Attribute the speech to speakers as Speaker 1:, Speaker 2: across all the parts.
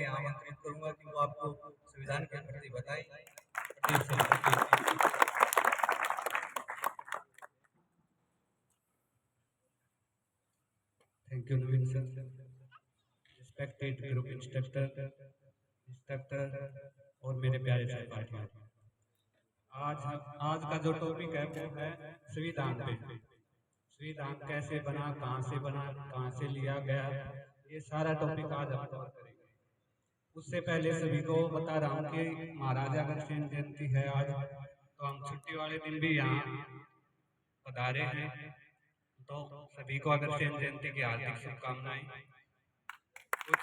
Speaker 1: यहाँ आमंत्रित करूंगा कि वो आपको संविधान के प्रति बताएं। Pradeep sir, thank you Naveen sir. Respected group instructor और मेरे प्यारे सहपाठियों, आज का जो टॉपिक है वो है संविधान पे। संविधान कैसे बना, कहाँ से लिया गया, ये सारा टॉपिक आज हम कवर करेंगे। उससे पहले सभी को बता रहा हूँ कि महाराजा अग्रसेन जयंती है आज, तो हम छुट्टी वाले दिन भी यहाँ पधारे हैं। तो सभी को अग्रसेन जयंती की हार्दिक शुभकामनाएं। कुछ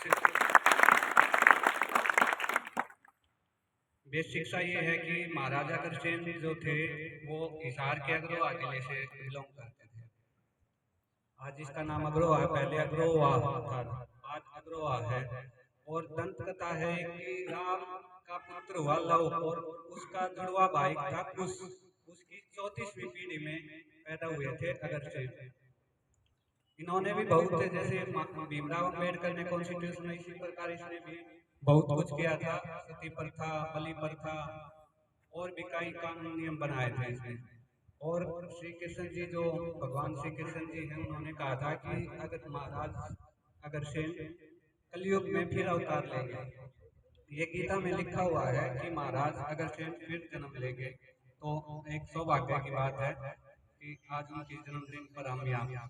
Speaker 1: बेसिक सा ये है कि महाराजा अग्रसेन जो थे वो हिसार के अग्रवाह जिले से बिलोंग करते थे। आज इसका नाम अग्रवाह है, पहले अग्रवाह था, आज अग्रवाह है। और दंत कथा है कि राम का पुत्र हुआ लव और उसका जुड़वा भाई था कुश। उसकी 34वीं पीढ़ी में पैदा हुए थे अग्रसेन। इन्होंने भी बहुत थे, जैसे भीमराव अम्बेडकर ने कॉन्स्टिट्यूशन में इसी प्रकार इसने भी बहुत कुछ किया था। सती प्रथा, बलि प्रथा और भी कई कानून नियम बनाए थे इसने। और श्री कृष्ण जी, जो भगवान श्री कृष्ण जी हैं, उन्होंने कहा था कि अगर महाराज अग्रसेन कलयुग में फिर अवतार लेंगे। ये गीता में लिखा हुआ है कि महाराज अग्रसेन फिर जन्म लेंगे। तो एक सौभाग्य की बात है कि आज उनके जन्मदिन पर हम यहाँ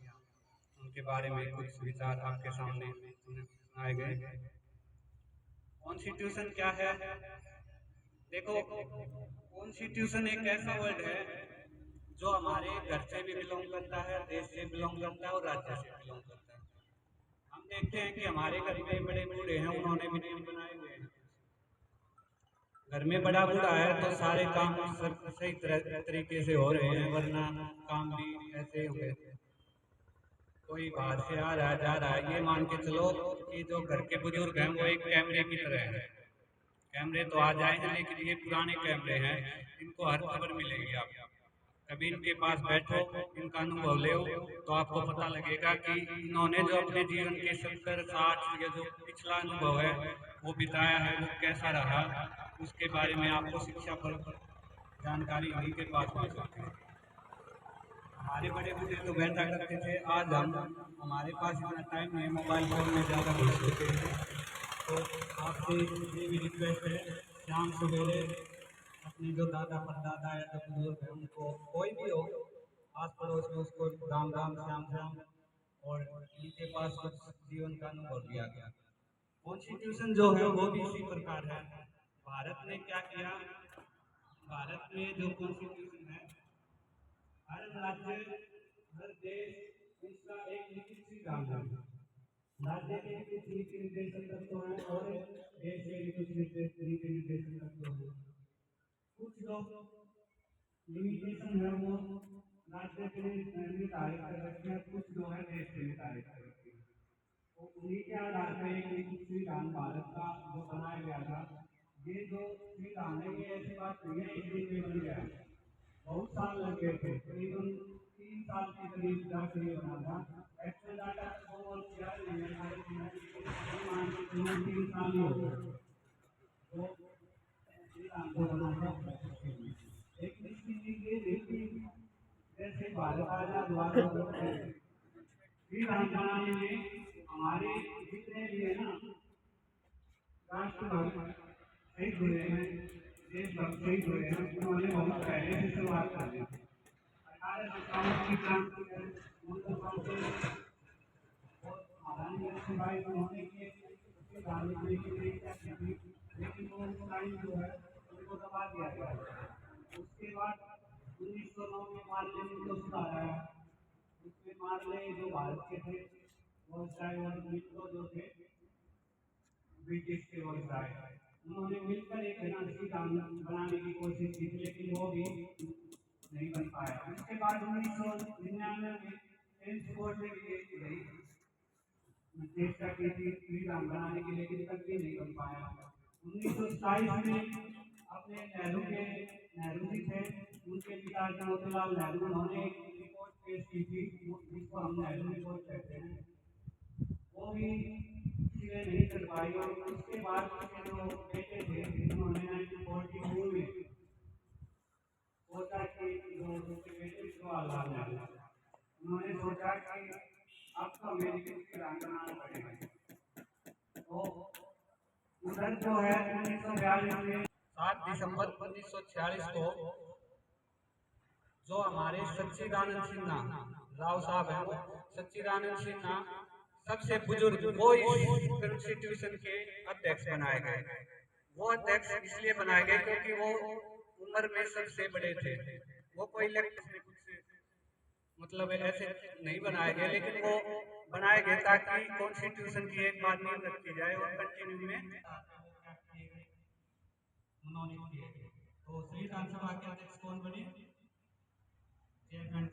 Speaker 1: उनके बारे में कुछ विचार आपके सामने सुनाए गए। कॉन्स्टिट्यूशन क्या है? देखो, कॉन्स्टिट्यूशन एक ऐसा वर्ड है जो हमारे घर से भी बिलोंग करता है, देश से बिलोंग करता है और राज्य से बिलोंग करता है। हम देखते हैं कि हमारे घर में बड़े बूढ़े हैं, उन्होंने भी नियम बनाए हुए हैं। घर में बड़ा बूढ़ा है तो सारे काम सही तरीके से हो रहे हैं, वरना काम भी ऐसे होंगे। कोई बाहर से आ रहा है, जा रहा है, ये मान के चलो कि जो घर के बुजुर्ग हैं वो एक कैमरे की तरह है। कैमरे तो आ जाए हैं, लेकिन ये पुराने कैमरे हैं, इनको हर खबर मिलेगी। आप कभी इनके पास बैठो, इनका अनुभव ले तो आपको पता लगेगा कि इन्होंने जो अपने जीवन के 70-60 या जो पिछला अनुभव है वो बिताया है, वो कैसा रहा, उसके बारे में आपको शिक्षा पर जानकारी इन्हीं के पास मिल सकती है। हमारे बड़े बूढ़े तो बैठा करते थे, आज हमारे पास इतना टाइम नहीं, मोबाइल फोन में ज़्यादा घुस चुके हैं। तो आपसे ये भी रिक्वेस्ट है, शाम सवेरे अपने जो दादा परदादा या जो बुजुर्ग हैं उनको, कोई भी हो आस पड़ोस में, उसको राम राम, श्याम श्याम, और इनके पास कुछ जीवन का अनुभव दिया गया। कॉन्स्टिट्यूशन जो है वो भी इसी प्रकार है। भारत ने क्या किया, भारत में जो कॉन्स्टिट्यूशन है, हर राज्य, हर देश, इसका एक लिखित संविधान है। राज्य के कुछ नीति निर्देशक तत्व हैं और देश के कुछ नीति निर्देशक तत्व हैं। कुछ लोग लिमिटेशन है वो राज्य के लिए निर्धारित कर रखे हैं, कुछ जो है देश के निर्धारित कर रखे हैं। तो उन्हीं के आधार पर एक लिखित संविधान भारत का जो बनाया गया था, ये जो संविधान है ये ऐसी बात नहीं है एक दिन में बन गया, बहुत साल लग गए थे, करीबन 3 साल के करीब जाकर ये बना था। एक्चुअल डाटा वो याद नहीं है, 3 साल ही हो गए तो संविधान को बना था। लेकिन इसकी ये देखिए, जैसे भारत आजाद हुआ संविधान बनाने में हमारे जितने भी है ना राष्ट्रभक्त शहीद हुए हैं, देशभक्त शहीद हुए हैं, उन्होंने बहुत पहले से शुरुआत कर दी। 1857 की क्रांति है, और महारानी लक्ष्मीबाई उन्होंने संविधान लिखने के लिए क्या की थी, लेकिन वो टाइम जो है उनको दबा दिया गया। उसके बाद 1909 में पार्लियामेंट को सुधार आया, उसमें मार्ले जो भारत के थे वो चाहे और मित्रों जो थे ब्रिटिश के वंशाय, उन्होंने मिलकर एक संविधान बनाने की कोशिश की, लेकिन वो भी नहीं बन पाया। उसके बाद 1999 में सेंस कोर्ट में भी गई चेष्टा की थी संविधान बनाने की, लेकिन तब भी नहीं बन पाया। 1927 में अपने नेहरू जी थे, उनके पिता मोतीलाल नेहरू, उन्होंने एक रिपोर्ट पेश की थी जिसको हम नेहरू रिपोर्ट कहते हैं। वो भी इसलिए नहीं चल पाई। और उसके बाद उसके जो बेटे थे उन्होंने 1942 में सोचा कि जो उसके बेटे जवाहरलाल नेहरू, उन्होंने सोचा कि अब तो अमेरिका की राह बनाना पड़ेगा। तो उधर जो है 1942 में 7 दिसंबर 1946 को जो हमारे सच्चिदानंद सिन्हा राव साहब हैं, वो सच्चिदानंद सिन्हा सबसे बुजुर्ग वो इस कॉन्स्टिट्यूशन के अध्यक्ष बनाए गए। वो अध्यक्ष इसलिए बनाए गए क्योंकि वो उम्र में सबसे बड़े थे। वो कोई कुछ मतलब ऐसे नहीं बनाए गए, लेकिन वो बनाए गए ताकि कॉन्स्टिट्यूशन की एक बात नींव रखी जाए और कंटिन्यू में उन्होंने किए। तो संविधान सभा के अध्यक्ष कौन बने? चेयरमैन